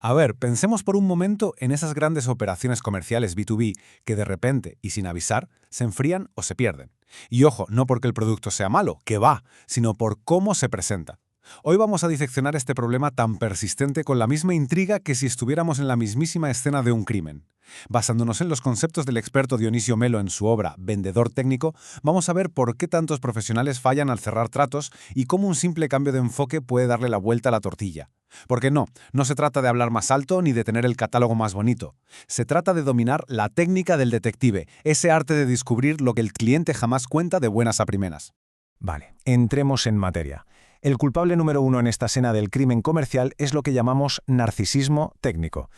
A ver, pensemos por un momento en esas grandes operaciones comerciales B2B que de repente y sin avisar se enfrían o se pierden. Y ojo, no porque el producto sea malo, que va, sino por cómo se presenta. Hoy vamos a diseccionar este problema tan persistente con la misma intriga que si estuviéramos en la mismísima escena de un crimen. Basándonos en los conceptos del experto Dionisio Melo en su obra Vendedor técnico, vamos a ver por qué tantos profesionales fallan al cerrar tratos y cómo un simple cambio de enfoque puede darle la vuelta a la tortilla. Porque no se trata de hablar más alto ni de tener el catálogo más bonito. Se trata de dominar la técnica del detective, ese arte de descubrir lo que el cliente jamás cuenta de buenas a primeras. Vale, entremos en materia. El culpable número uno en esta escena del crimen comercial es lo que llamamos narcisismo técnico.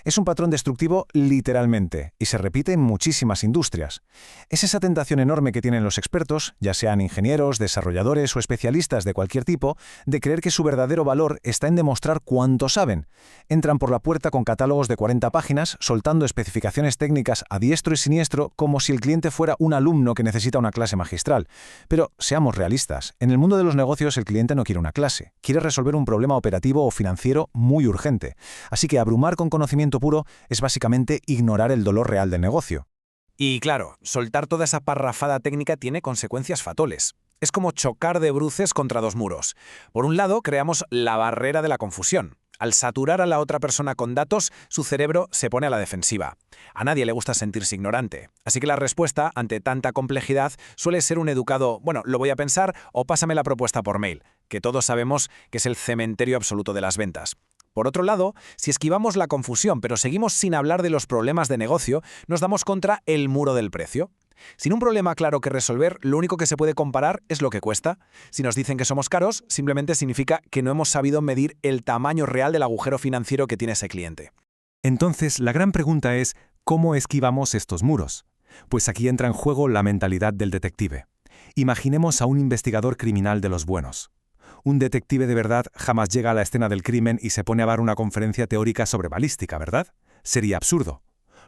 Es un patrón destructivo literalmente y se repite en muchísimas industrias. Es esa tentación enorme que tienen los expertos, ya sean ingenieros, desarrolladores o especialistas de cualquier tipo, de creer que su verdadero valor está en demostrar cuánto saben. Entran por la puerta con catálogos de 40 páginas, soltando especificaciones técnicas a diestro y siniestro como si el cliente fuera un alumno que necesita una clase magistral. Pero seamos realistas, en el mundo de los negocios el cliente no quiere una clase, quiere resolver un problema operativo o financiero muy urgente. Así que abrumar con conocimiento puro es básicamente ignorar el dolor real del negocio. Y claro, soltar toda esa parrafada técnica tiene consecuencias fatales. Es como chocar de bruces contra dos muros. Por un lado, creamos la barrera de la confusión. Al saturar a la otra persona con datos, su cerebro se pone a la defensiva. A nadie le gusta sentirse ignorante. Así que la respuesta ante tanta complejidad suele ser un educado, bueno, lo voy a pensar o pásame la propuesta por mail, que todos sabemos que es el cementerio absoluto de las ventas. Por otro lado, si esquivamos la confusión pero seguimos sin hablar de los problemas de negocio, nos damos contra el muro del precio. Sin un problema claro que resolver, lo único que se puede comparar es lo que cuesta. Si nos dicen que somos caros, simplemente significa que no hemos sabido medir el tamaño real del agujero financiero que tiene ese cliente. Entonces, la gran pregunta es, ¿cómo esquivamos estos muros? Pues aquí entra en juego la mentalidad del detective. Imaginemos a un investigador criminal de los buenos. Un detective de verdad jamás llega a la escena del crimen y se pone a dar una conferencia teórica sobre balística, ¿verdad? Sería absurdo.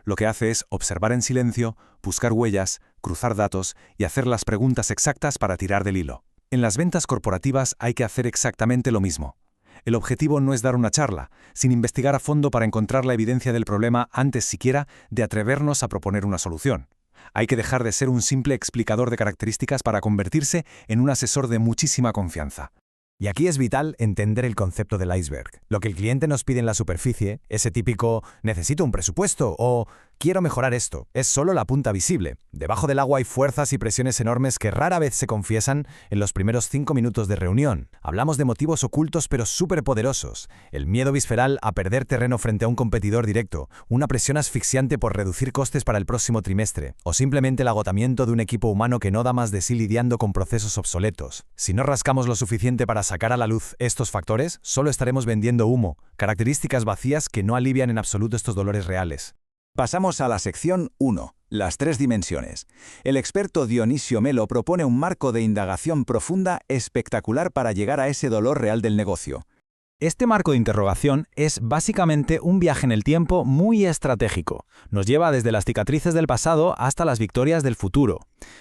Lo que hace es observar en silencio, buscar huellas, cruzar datos y hacer las preguntas exactas para tirar del hilo. En las ventas corporativas hay que hacer exactamente lo mismo. El objetivo no es dar una charla, sin investigar a fondo para encontrar la evidencia del problema antes siquiera de atrevernos a proponer una solución. Hay que dejar de ser un simple explicador de características para convertirse en un asesor de muchísima confianza. Y aquí es vital entender el concepto del iceberg. Lo que el cliente nos pide en la superficie, ese típico «necesito un presupuesto» o «quiero mejorar esto», es solo la punta visible. Debajo del agua hay fuerzas y presiones enormes que rara vez se confiesan en los primeros 5 minutos de reunión. Hablamos de motivos ocultos pero superpoderosos. El miedo visceral a perder terreno frente a un competidor directo, una presión asfixiante por reducir costes para el próximo trimestre, o simplemente el agotamiento de un equipo humano que no da más de sí lidiando con procesos obsoletos. Si no rascamos lo suficiente para sacar a la luz estos factores, solo estaremos vendiendo humo, características vacías que no alivian en absoluto estos dolores reales. Pasamos a la sección 1, las 3 dimensiones. El experto Dionisio Melo propone un marco de indagación profunda espectacular para llegar a ese dolor real del negocio. Este marco de interrogación es básicamente un viaje en el tiempo muy estratégico. Nos lleva desde las cicatrices del pasado hasta las victorias del futuro.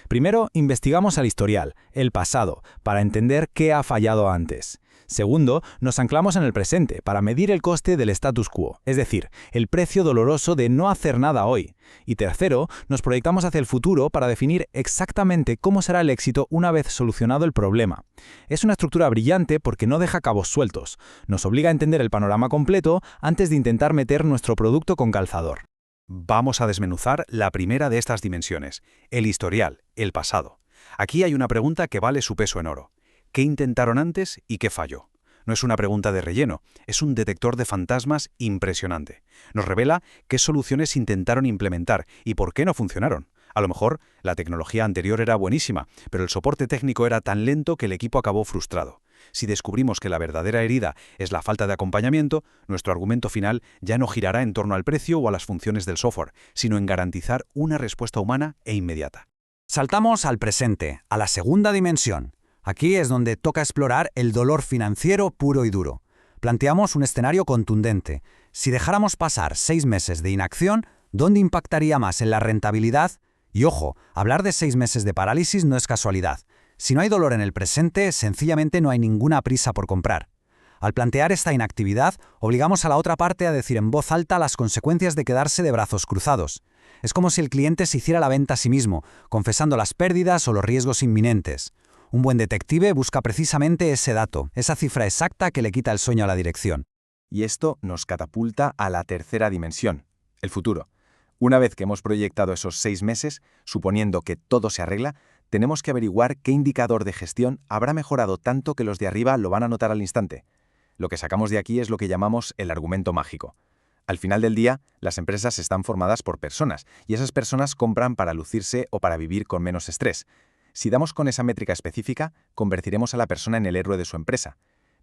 Primero, investigamos el historial, el pasado, para entender qué ha fallado antes. Segundo, nos anclamos en el presente para medir el coste del status quo, es decir, el precio doloroso de no hacer nada hoy. Y tercero, nos proyectamos hacia el futuro para definir exactamente cómo será el éxito una vez solucionado el problema. Es una estructura brillante porque no deja cabos sueltos. Nos obliga a entender el panorama completo antes de intentar meter nuestro producto con calzador. Vamos a desmenuzar la primera de estas dimensiones, el historial, el pasado. Aquí hay una pregunta que vale su peso en oro. ¿Qué intentaron antes y qué falló? No es una pregunta de relleno, es un detector de fantasmas impresionante. Nos revela qué soluciones intentaron implementar y por qué no funcionaron. A lo mejor la tecnología anterior era buenísima, pero el soporte técnico era tan lento que el equipo acabó frustrado. Si descubrimos que la verdadera herida es la falta de acompañamiento, nuestro argumento final ya no girará en torno al precio o a las funciones del software, sino en garantizar una respuesta humana e inmediata. Saltamos al presente, a la segunda dimensión. Aquí es donde toca explorar el dolor financiero puro y duro. Planteamos un escenario contundente. Si dejáramos pasar 6 meses de inacción, ¿dónde impactaría más en la rentabilidad? Y ojo, hablar de 6 meses de parálisis no es casualidad. Si no hay dolor en el presente, sencillamente no hay ninguna prisa por comprar. Al plantear esta inactividad, obligamos a la otra parte a decir en voz alta las consecuencias de quedarse de brazos cruzados. Es como si el cliente se hiciera la venta a sí mismo, confesando las pérdidas o los riesgos inminentes. Un buen detective busca precisamente ese dato, esa cifra exacta que le quita el sueño a la dirección. Y esto nos catapulta a la tercera dimensión, el futuro. Una vez que hemos proyectado esos 6 meses, suponiendo que todo se arregla, tenemos que averiguar qué indicador de gestión habrá mejorado tanto que los de arriba lo van a notar al instante. Lo que sacamos de aquí es lo que llamamos el argumento mágico. Al final del día, las empresas están formadas por personas, y esas personas compran para lucirse o para vivir con menos estrés. Si damos con esa métrica específica, convertiremos a la persona en el héroe de su empresa.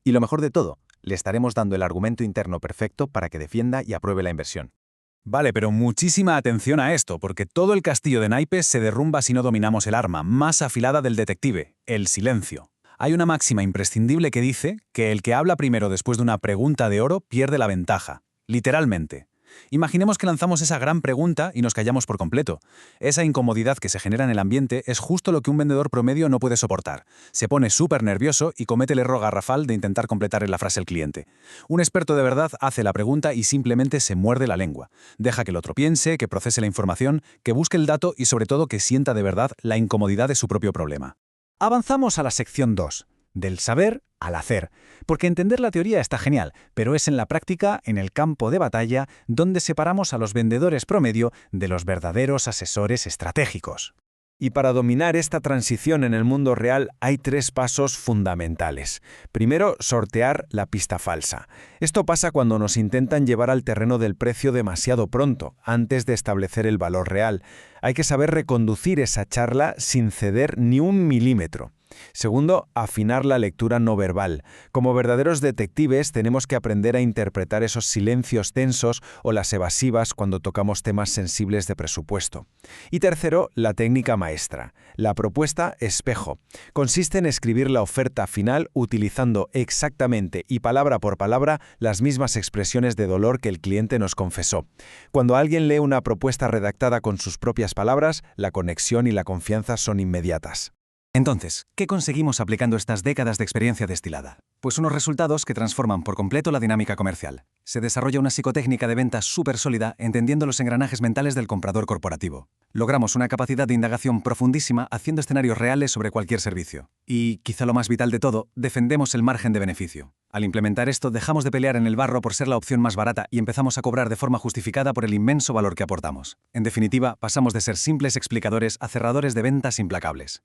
Y lo mejor de todo, le estaremos dando el argumento interno perfecto para que defienda y apruebe la inversión. Vale, pero muchísima atención a esto, porque todo el castillo de naipes se derrumba si no dominamos el arma más afilada del detective, el silencio. Hay una máxima imprescindible que dice que el que habla primero después de una pregunta de oro pierde la ventaja. Literalmente. Imaginemos que lanzamos esa gran pregunta y nos callamos por completo. Esa incomodidad que se genera en el ambiente es justo lo que un vendedor promedio no puede soportar. Se pone súper nervioso y comete el error garrafal de intentar completarle la frase al cliente. Un experto de verdad hace la pregunta y simplemente se muerde la lengua. Deja que el otro piense, que procese la información, que busque el dato y sobre todo que sienta de verdad la incomodidad de su propio problema. Avanzamos a la sección 2, del saber al hacer, porque entender la teoría está genial, pero es en la práctica, en el campo de batalla, donde separamos a los vendedores promedio de los verdaderos asesores estratégicos. Y para dominar esta transición en el mundo real hay 3 pasos fundamentales. Primero, sortear la pista falsa. Esto pasa cuando nos intentan llevar al terreno del precio demasiado pronto, antes de establecer el valor real. Hay que saber reconducir esa charla sin ceder ni un milímetro. Segundo, afinar la lectura no verbal. Como verdaderos detectives tenemos que aprender a interpretar esos silencios tensos o las evasivas cuando tocamos temas sensibles de presupuesto. Y tercero, la técnica maestra, la propuesta espejo. Consiste en escribir la oferta final utilizando exactamente y palabra por palabra las mismas expresiones de dolor que el cliente nos confesó. Cuando alguien lee una propuesta redactada con sus propias palabras, la conexión y la confianza son inmediatas. Entonces, ¿qué conseguimos aplicando estas décadas de experiencia destilada? Pues unos resultados que transforman por completo la dinámica comercial. Se desarrolla una psicotécnica de venta súper sólida entendiendo los engranajes mentales del comprador corporativo. Logramos una capacidad de indagación profundísima haciendo escenarios reales sobre cualquier servicio. Y, quizá lo más vital de todo, defendemos el margen de beneficio. Al implementar esto, dejamos de pelear en el barro por ser la opción más barata y empezamos a cobrar de forma justificada por el inmenso valor que aportamos. En definitiva, pasamos de ser simples explicadores a cerradores de ventas implacables.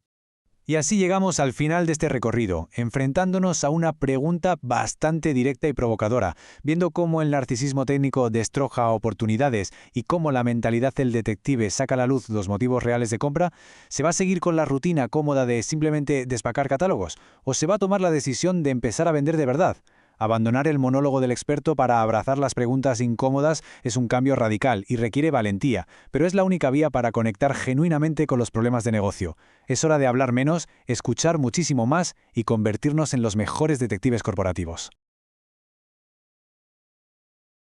Y así llegamos al final de este recorrido, enfrentándonos a una pregunta bastante directa y provocadora, viendo cómo el narcisismo técnico destroja oportunidades y cómo la mentalidad del detective saca a la luz los motivos reales de compra. ¿Se va a seguir con la rutina cómoda de simplemente despacar catálogos? ¿O se va a tomar la decisión de empezar a vender de verdad? Abandonar el monólogo del experto para abrazar las preguntas incómodas es un cambio radical y requiere valentía, pero es la única vía para conectar genuinamente con los problemas de negocio. Es hora de hablar menos, escuchar muchísimo más y convertirnos en los mejores detectives corporativos.